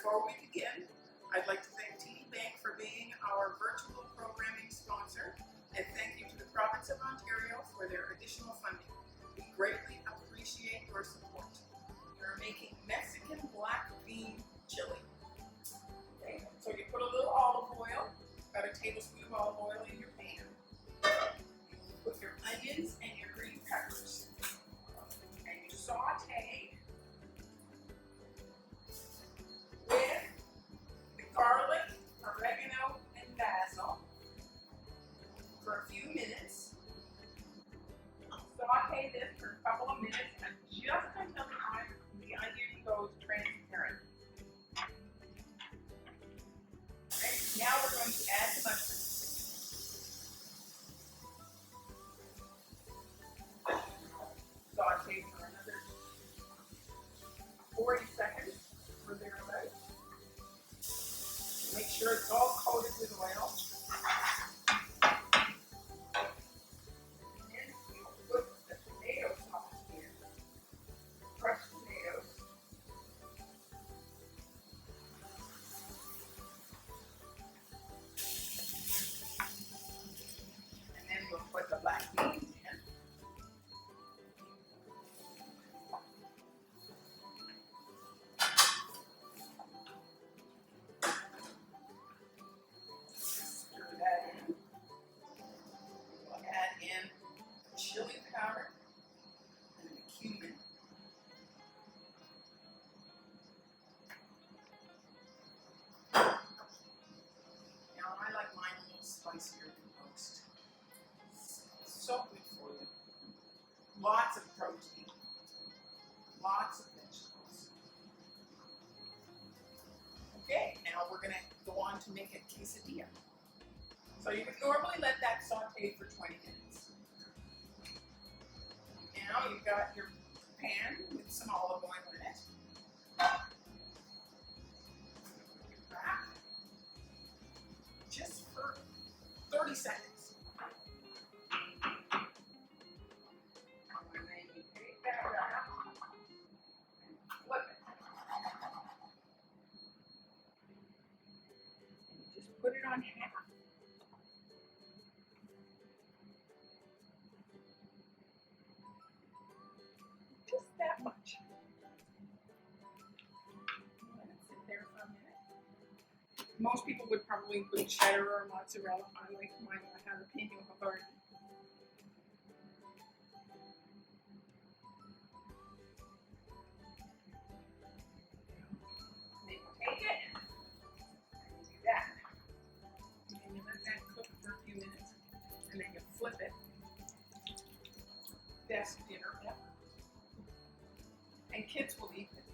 Before we begin, I'd like to thank TD Bank for being our virtual programming sponsor, and thank you to the province of Ontario for their additional funding. We greatly appreciate your support. We're making Mexican black bean chili. Okay, so you put a little olive oil, about a tablespoon of olive oil in your pan. You put your onions and your green peppers, and you saute with the garlic, oregano, and basil for a few minutes. Saute this for a couple of minutes and just until the onion goes transparent. Okay, now we're going to add the mushrooms. Saute for another 40 seconds or thereabouts. Make sure it's all coated with oil. And you put the tomato sauce in. Crushed tomatoes. And then we'll put the black beans in. Stir that in. We'll add in chili powder and the cumin. Now I like mine a little spicier than most. So good for you. Lots of protein. Lots of vegetables. Okay, now we're going to go on to make a quesadilla. So you would normally let that saute for 20 minutes. Now you've got your pan with some olive oil in it. Back. Just for 30 seconds. And then you take that out and flip it. And you just put it on half. Just that much. Let it sit there for a minute. Most people would probably put cheddar or mozzarella. I like mine with jalapeno havarti. Then you take it and you do that. And then you let that cook for a few minutes. And then you flip it. Best dinner ever. And kids will eat this.